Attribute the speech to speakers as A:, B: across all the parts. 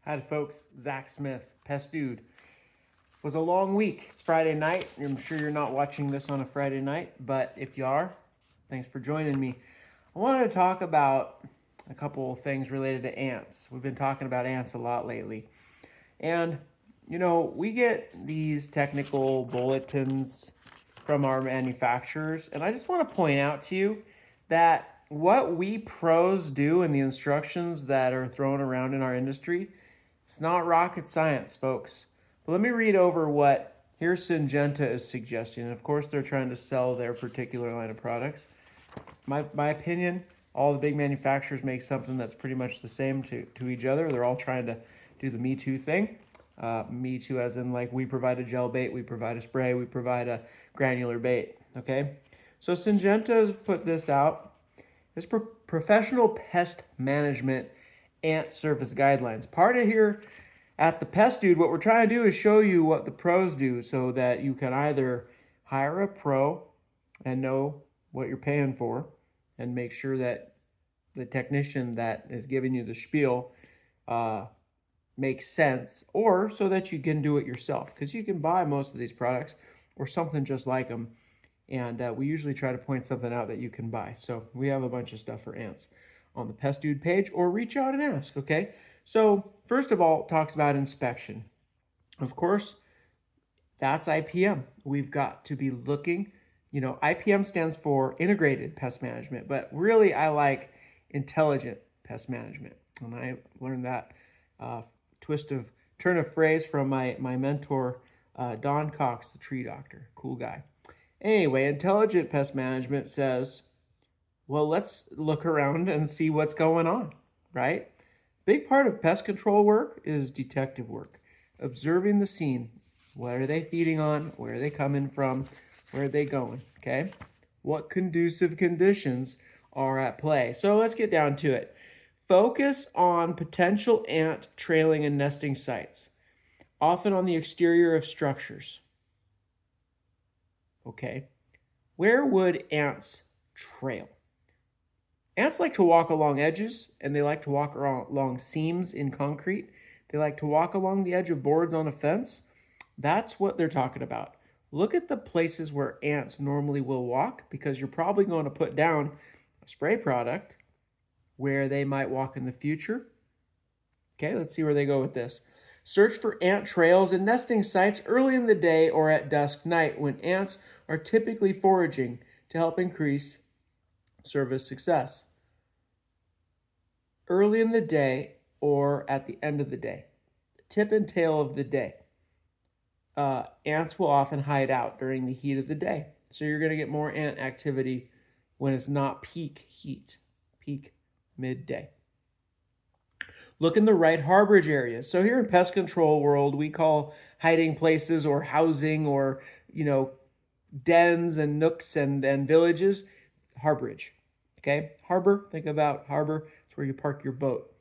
A: Hi, folks. Zach Smith, Pest Dude. It was a long week. It's Friday night. I'm sure you're not watching this on a Friday night, but if you are, thanks for joining me. I wanted to talk about a couple of things related to ants. We've been talking about ants a lot lately. And, we get these technical bulletins from our manufacturers, and I just want to point out to you that what we pros do in the instructions that are thrown around in our industry, it's not rocket science, folks. But let me read over what here Syngenta is suggesting. And of course, they're trying to sell their particular line of products. My opinion, all the big manufacturers make something that's pretty much the same to each other. They're all trying to do the Me Too thing. Me Too as in like we provide a gel bait, we provide a spray, we provide a granular bait, okay? So Syngenta has put this out. It's professional pest management ant service guidelines. Part of here at the Pest Dude, what we're trying to do is show you what the pros do so that you can either hire a pro and know what you're paying for and make sure that the technician that is giving you the spiel makes sense, or so that you can do it yourself, because you can buy most of these products or something just like them, and we usually try to point something out that you can buy. So we have a bunch of stuff for ants on the Pest Dude page, or reach out and ask, okay? So first of all, it talks about inspection. Of course, that's IPM. We've got to be looking, IPM stands for integrated pest management, but really I like intelligent pest management. And I learned that turn of phrase from my mentor, Don Cox, the tree doctor. Cool guy. Anyway, intelligent pest management says, well, let's look around and see what's going on, right? Big part of pest control work is detective work, observing the scene. What are they feeding on? Where are they coming from? Where are they going? Okay. What conducive conditions are at play? So let's get down to it. Focus on potential ant trailing and nesting sites, often on the exterior of structures. Okay. Where would ants trail? Ants like to walk along edges, and they like to walk along seams in concrete. They like to walk along the edge of boards on a fence. That's what they're talking about. Look at the places where ants normally will walk, because you're probably going to put down a spray product where they might walk in the future. Okay, let's see where they go with this. Search for ant trails and nesting sites early in the day or at dusk night, when ants are typically foraging, to help increase service success. Early in the day or at the end of the day. Tip and tail of the day. Ants will often hide out during the heat of the day. So you're going to get more ant activity when it's not peak heat, peak midday. Look in the right harborage areas. So here in pest control world, we call hiding places or housing or, dens and nooks and villages harborage. Okay, harbor, think about harbor. It's where you park your boat.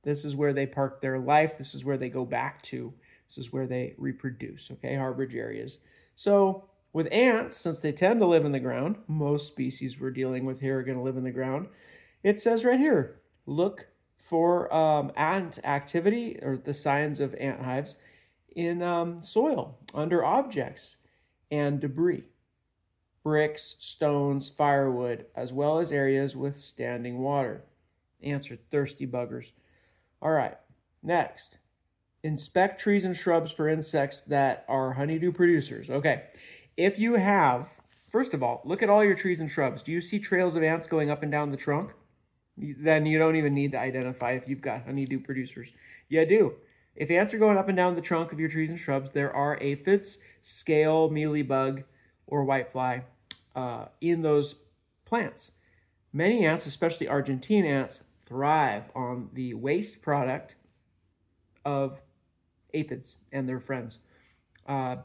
A: This is where they park their life. This is where they go back to. This is where they reproduce, okay, harborage areas. So with ants, since they tend to live in the ground, most species we're dealing with here are going to live in the ground. It says right here, look for ant activity or the signs of ant hives in soil, under objects and debris, bricks, stones, firewood, as well as areas with standing water. Ants are thirsty buggers. All right, next. Inspect trees and shrubs for insects that are honeydew producers. Okay, if you have, first of all, look at all your trees and shrubs. Do you see trails of ants going up and down the trunk? Then you don't even need to identify if you've got honeydew producers. You do. If ants are going up and down the trunk of your trees and shrubs, there are aphids, scale, mealybug, or whitefly in those plants. Many ants, especially Argentine ants, thrive on the waste product of aphids and their friends.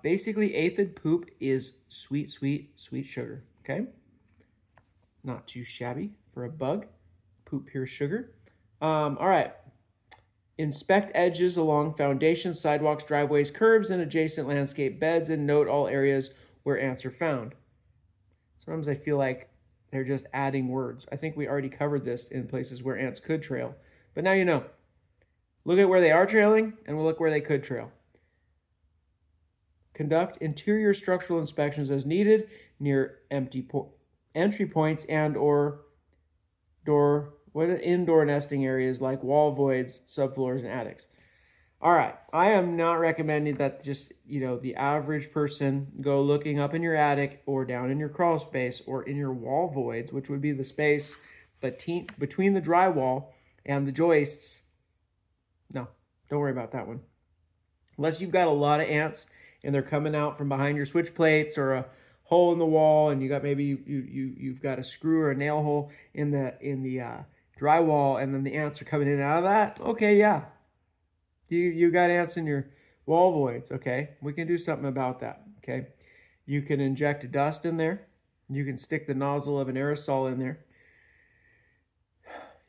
A: Basically, aphid poop is sweet, sweet, sweet sugar, okay? Not too shabby for a bug. Poop pure sugar. All right. Inspect edges along foundations, sidewalks, driveways, curbs, and adjacent landscape beds, and note all areas where ants are found. Sometimes I feel like they're just adding words. I think we already covered this in places where ants could trail, but now you know. Look at where they are trailing, and we'll look where they could trail. Conduct interior structural inspections as needed near entry points and or indoor nesting areas like wall voids, subfloors, and attics. All right, I am not recommending that just, the average person go looking up in your attic or down in your crawl space or in your wall voids, which would be the space between the drywall and the joists. No, don't worry about that one. Unless you've got a lot of ants and they're coming out from behind your switch plates or a hole in the wall, and you got maybe you've got a screw or a nail hole in the drywall, and then the ants are coming in and out of that. Okay, yeah, you got ants in your wall voids. Okay, we can do something about that. Okay, you can inject dust in there. You can stick the nozzle of an aerosol in there.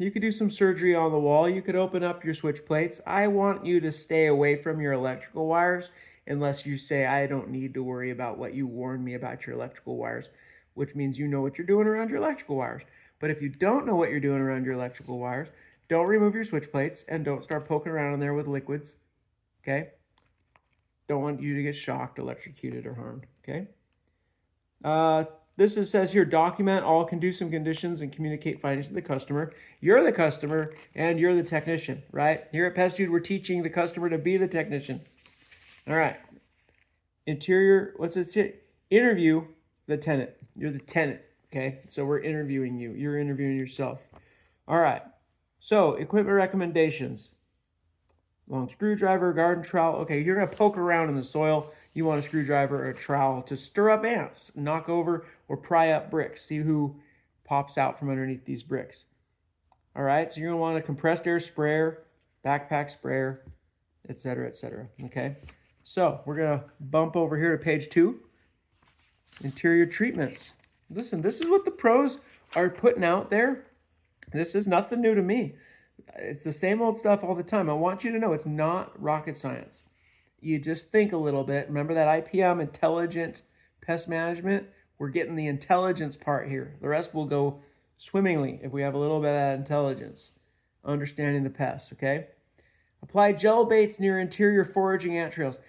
A: You could do some surgery on the wall. You could open up your switch plates. I want you to stay away from your electrical wires unless you say, I don't need to worry about what you warned me about your electrical wires, which means you know what you're doing around your electrical wires. But if you don't know what you're doing around your electrical wires, don't remove your switch plates and don't start poking around in there with liquids, okay? Don't want you to get shocked, electrocuted, or harmed, okay? This says here, document all conducive conditions and communicate findings to the customer. You're the customer and you're the technician, right? Here at Pest Dude, we're teaching the customer to be the technician. All right. Interior, what's it say? Interview the tenant. You're the tenant, okay? So we're interviewing you. You're interviewing yourself. All right. So equipment recommendations. Long screwdriver, garden trowel. Okay, you're going to poke around in the soil. You want a screwdriver or a trowel to stir up ants, knock over or pry up bricks. See who pops out from underneath these bricks. All right, so you're going to want a compressed air sprayer, backpack sprayer, etc., okay? So we're going to bump over here to page 2, interior treatments. Listen, this is what the pros are putting out there. This is nothing new to me. It's the same old stuff all the time. I want you to know it's not rocket science. You just think a little bit. Remember that IPM, intelligent pest management? We're getting the intelligence part here. The rest will go swimmingly if we have a little bit of that intelligence. Understanding the pests, okay? Apply gel baits near interior foraging ant trails.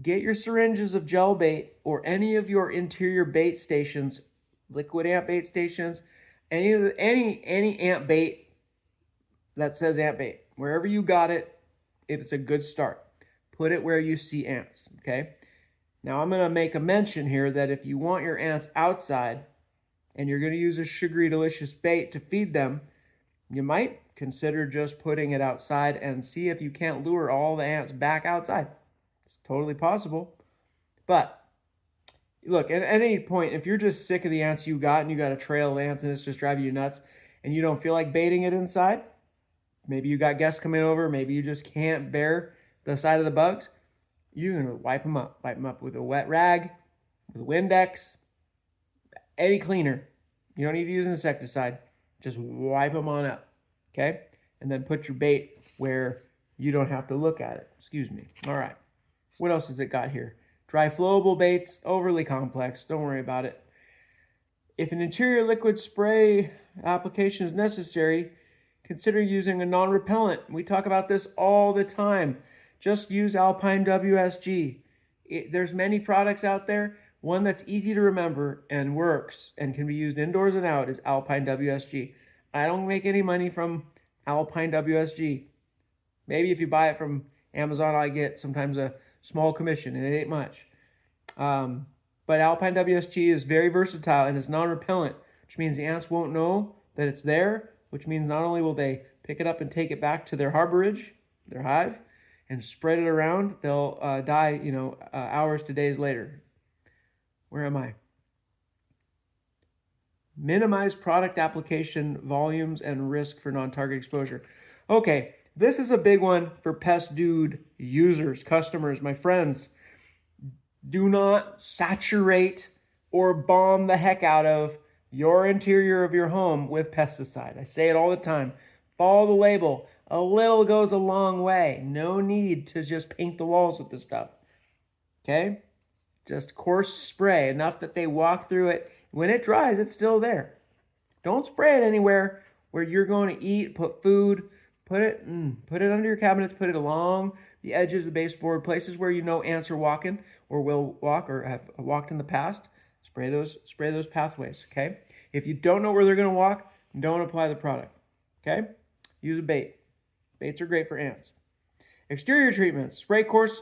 A: Get your syringes of gel bait or any of your interior bait stations, liquid ant bait stations, any ant bait that says ant bait. Wherever you got it, it's a good start. Put it where you see ants, okay? Now I'm going to make a mention here that if you want your ants outside and you're going to use a sugary delicious bait to feed them, you might consider just putting it outside and see if you can't lure all the ants back outside. It's totally possible. But look, at any point, if you're just sick of the ants you got and you got a trail of ants and it's just driving you nuts and you don't feel like baiting it inside, maybe you got guests coming over, maybe you just can't bear the sight of the bugs, you're going to wipe them up. Wipe them up with a wet rag, with a Windex, any cleaner. You don't need to use an insecticide. Just wipe them on up, okay? And then put your bait where you don't have to look at it. Excuse me. All right. What else has it got here? Dry flowable baits, overly complex. Don't worry about it. If an interior liquid spray application is necessary, consider using a non-repellent. We talk about this all the time. Just use Alpine WSG. There's many products out there. One that's easy to remember and works and can be used indoors and out is Alpine WSG. I don't make any money from Alpine WSG. Maybe if you buy it from Amazon, I get sometimes a small commission, and it ain't much. But Alpine WSG is very versatile and it's non-repellent, which means the ants won't know that it's there, which means not only will they pick it up and take it back to their harborage, their hive, and spread it around, they'll die, hours to days later. Where am I? Minimize product application volumes and risk for non-target exposure. Okay, this is a big one for Pest Dude users, customers, my friends. Do not saturate or bomb the heck out of your interior of your home with pesticide. I say it all the time. Follow the label. A little goes a long way. No need to just paint the walls with this stuff. Okay? Just coarse spray, enough that they walk through it. When it dries, it's still there. Don't spray it anywhere where you're going to eat, put food, Put it under your cabinets, put it along the edges of the baseboard, places where you know ants are walking or will walk or have walked in the past. Spray those pathways, okay? If you don't know where they're going to walk, don't apply the product, okay? Use a bait. Baits are great for ants. Exterior treatments. Spray coarse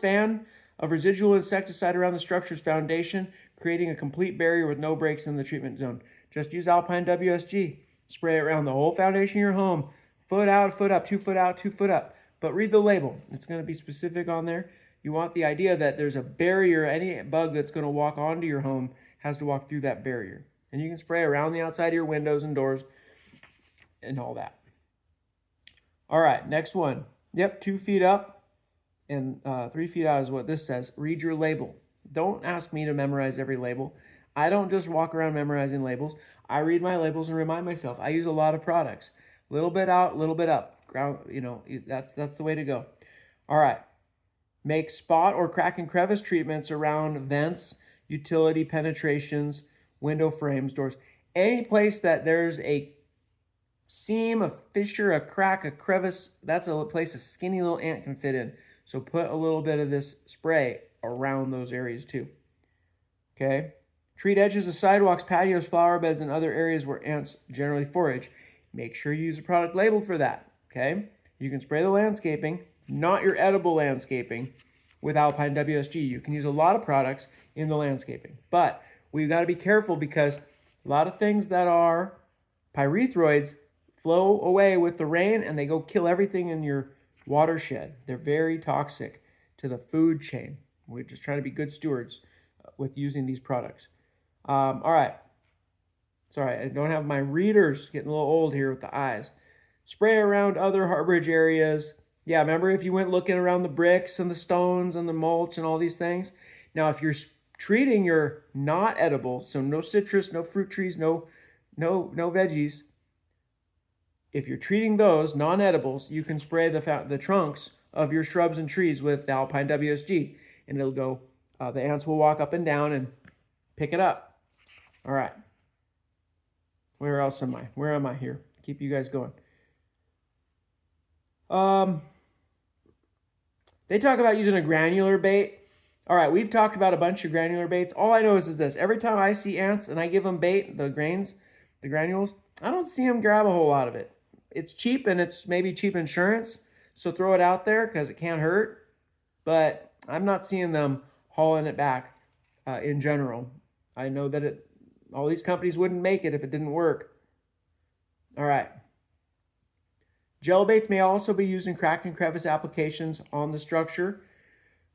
A: fan of residual insecticide around the structure's foundation, creating a complete barrier with no breaks in the treatment zone. Just use Alpine WSG. Spray it around the whole foundation of your home. Foot out, foot up, 2 foot out, 2 foot up. But read the label. It's going to be specific on there. You want the idea that there's a barrier. Any bug that's going to walk onto your home has to walk through that barrier. And you can spray around the outside of your windows and doors and all that. All right, next one. Yep, 2 feet up and 3 feet out is what this says. Read your label. Don't ask me to memorize every label. I don't just walk around memorizing labels. I read my labels and remind myself. I use a lot of products. Little bit out, little bit up. That's the way to go. All right. Make spot or crack and crevice treatments around vents, utility penetrations, window frames, doors. Any place that there's a seam, a fissure, a crack, a crevice, that's a place a skinny little ant can fit in. So put a little bit of this spray around those areas too. Okay. Treat edges of sidewalks, patios, flower beds, and other areas where ants generally forage. Make sure you use a product labeled for that. Okay. You can spray the landscaping, not your edible landscaping, with Alpine WSG. You can use a lot of products in the landscaping, but we've got to be careful because a lot of things that are pyrethroids flow away with the rain and they go kill everything in your watershed. They're very toxic to the food chain. We're just trying to be good stewards with using these products. All right. Sorry, I don't have my readers, getting a little old here with the eyes. Spray around other harborage areas. Yeah, remember if you went looking around the bricks and the stones and the mulch and all these things? Now, if you're treating your not edibles, so no citrus, no fruit trees, no veggies, if you're treating those non-edibles, you can spray the trunks of your shrubs and trees with Alpine WSG, and it'll go, the ants will walk up and down and pick it up. All right. Where else am I? Where am I here? Keep you guys going. They talk about using a granular bait. All right, we've talked about a bunch of granular baits. All I know is this. Every time I see ants and I give them bait, the grains, the granules, I don't see them grab a whole lot of it. It's cheap and it's maybe cheap insurance, so throw it out there because it can't hurt. But I'm not seeing them hauling it back in general. I know that all these companies wouldn't make it if it didn't work. All right. Gel baits may also be used in crack and crevice applications on the structure,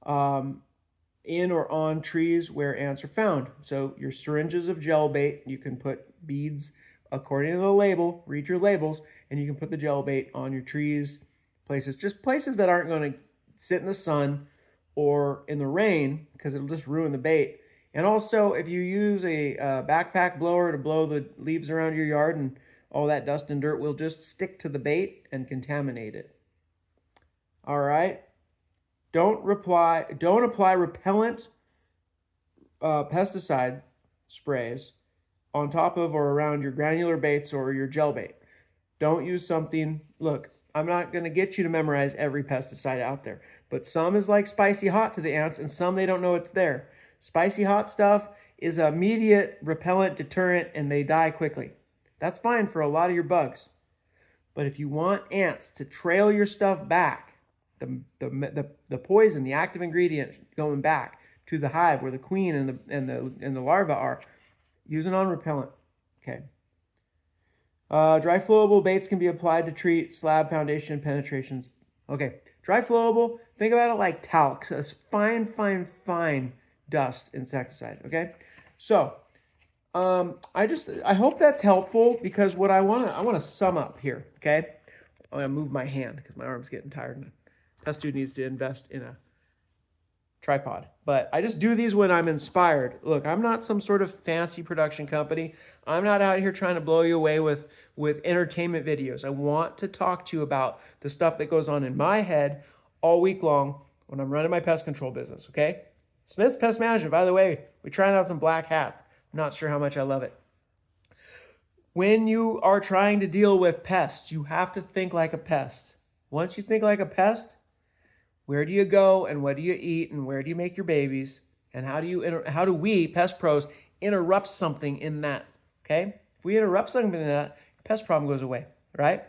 A: in or on trees where ants are found. So your syringes of gel bait, you can put beads according to the label, read your labels, and you can put the gel bait on your trees, just places that aren't going to sit in the sun or in the rain because it'll just ruin the bait. And also, if you use a backpack blower to blow the leaves around your yard and all that dust and dirt will just stick to the bait and contaminate it. All right. Don't apply repellent pesticide sprays on top of or around your granular baits or your gel bait. Don't use something, look, I'm not going to get you to memorize every pesticide out there, but some is like spicy hot to the ants and some they don't know it's there. Spicy hot stuff is an immediate repellent deterrent and they die quickly. That's fine for a lot of your bugs. But if you want ants to trail your stuff back, the poison, the active ingredient going back to the hive where the queen and the larva are, use it on repellent. Okay. Dry flowable baits can be applied to treat slab foundation penetrations. Okay. Dry flowable, think about it like talc, a fine dust insecticide. Okay. So I hope that's helpful because what I want to sum up here. Okay. I'm going to move my hand because my arm's getting tired and Pest Dude needs to invest in a tripod. But I just do these when I'm inspired. Look, I'm not some sort of fancy production company. I'm not out here trying to blow you away with entertainment videos. I want to talk to you about the stuff that goes on in my head all week long when I'm running my pest control business, okay? Smith's Pest Management, by the way, we're trying out some black hats. I'm not sure how much I love it. When you are trying to deal with pests, you have to think like a pest. Once you think like a pest, where do you go and what do you eat and where do you make your babies? And how do we, pest pros, interrupt something in that? Okay? If we interrupt something in that, the pest problem goes away, right?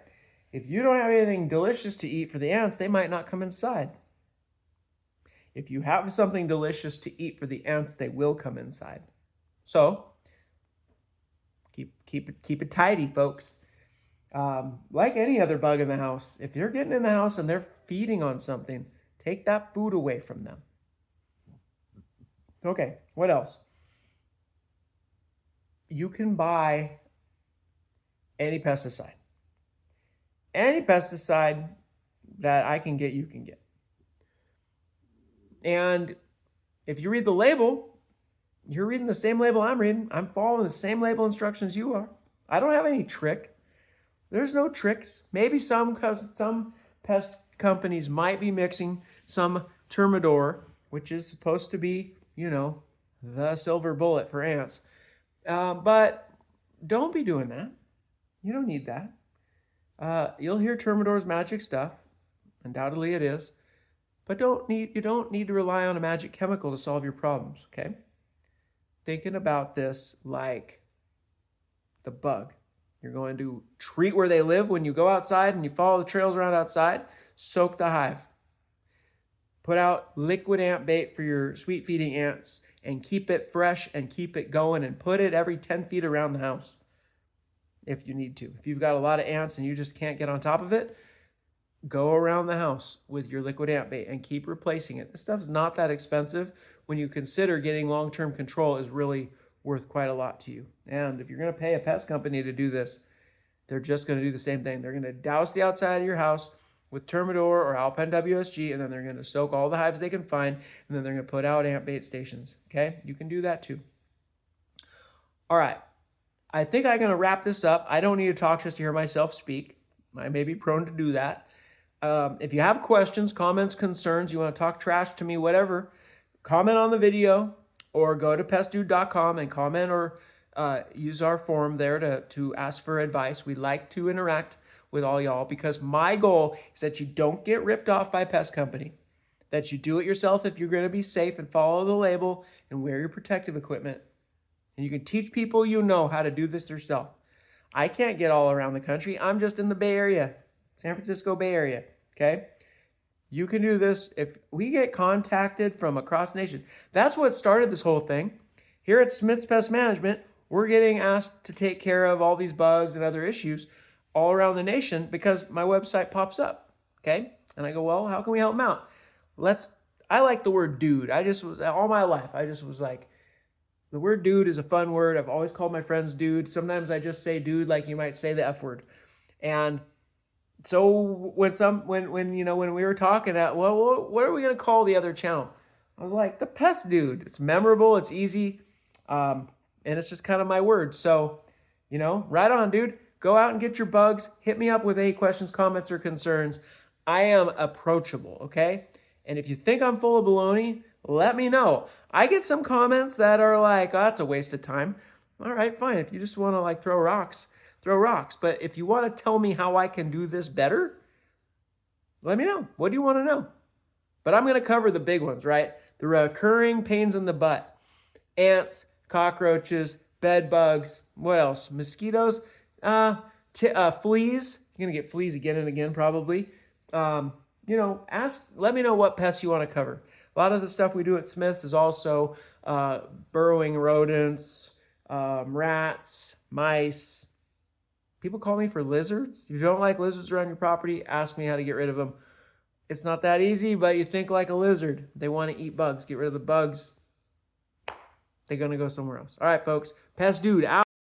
A: If you don't have anything delicious to eat for the ants, they might not come inside. If you have something delicious to eat for the ants, they will come inside. So keep it tidy, folks. Like any other bug in the house, if you're getting in the house and they're feeding on something, take that food away from them. Okay, what else? You can buy any pesticide. Any pesticide that I can get, you can get. And if you read the label, you're reading the same label I'm reading. I'm following the same label instructions you are. I don't have any trick. There's no tricks. Maybe some pest companies might be mixing some Termidor, which is supposed to be, the silver bullet for ants. But don't be doing that. You don't need that. You'll hear Termidor's magic stuff. Undoubtedly it is. But you don't need to rely on a magic chemical to solve your problems, okay? Thinking about this like the bug. You're going to treat where they live when you go outside and you follow the trails around outside. Soak the hive. Put out liquid ant bait for your sweet feeding ants and keep it fresh and keep it going and put it every 10 feet around the house if you need to. If you've got a lot of ants and you just can't get on top of it, go around the house with your liquid ant bait and keep replacing it. This stuff is not that expensive when you consider getting long-term control is really worth quite a lot to you. And if you're going to pay a pest company to do this, they're just going to do the same thing. They're going to douse the outside of your house with Termidor or Alpine WSG, and then they're going to soak all the hives they can find, and then they're going to put out ant bait stations. Okay? You can do that too. All right. I think I'm going to wrap this up. I don't need to talk just to hear myself speak. I may be prone to do that. If you have questions, comments, concerns, you want to talk trash to me, whatever, comment on the video or go to pestdude.com and comment or use our forum there to ask for advice. We like to interact with all y'all because my goal is that you don't get ripped off by a pest company, that you do it yourself if you're going to be safe and follow the label and wear your protective equipment. And you can teach people how to do this yourself. I can't get all around the country. I'm just in the Bay Area, San Francisco Bay Area, okay? You can do this if we get contacted from across the nation. That's what started this whole thing. Here at Smith's Pest Management, we're getting asked to take care of all these bugs and other issues all around the nation because my website pops up, okay? And I go, well, how can we help them out? I like the word dude. All my life, I just was like, the word dude is a fun word. I've always called my friends dude. Sometimes I just say dude like you might say the F word. And so when we were talking what are we going to call the other channel? I was like, the Pest Dude. It's memorable, it's easy, and it's just kind of my word. So, right on, dude. Go out and get your bugs. Hit me up with any questions, comments, or concerns. I am approachable, okay? And if you think I'm full of baloney, let me know. I get some comments that are like, oh, that's a waste of time. All right, fine. If you just want to throw rocks. But if you want to tell me how I can do this better, let me know. What do you want to know? But I'm going to cover the big ones, right? The recurring pains in the butt. Ants, cockroaches, bed bugs. What else? Mosquitoes, fleas. You're going to get fleas again and again probably. Let me know what pests you want to cover. A lot of the stuff we do at Smith's is also burrowing rodents, rats, mice. People call me for lizards. If you don't like lizards around your property, ask me how to get rid of them. It's not that easy, but you think like a lizard. They want to eat bugs. Get rid of the bugs. They're going to go somewhere else. All right, folks. Pest Dude out.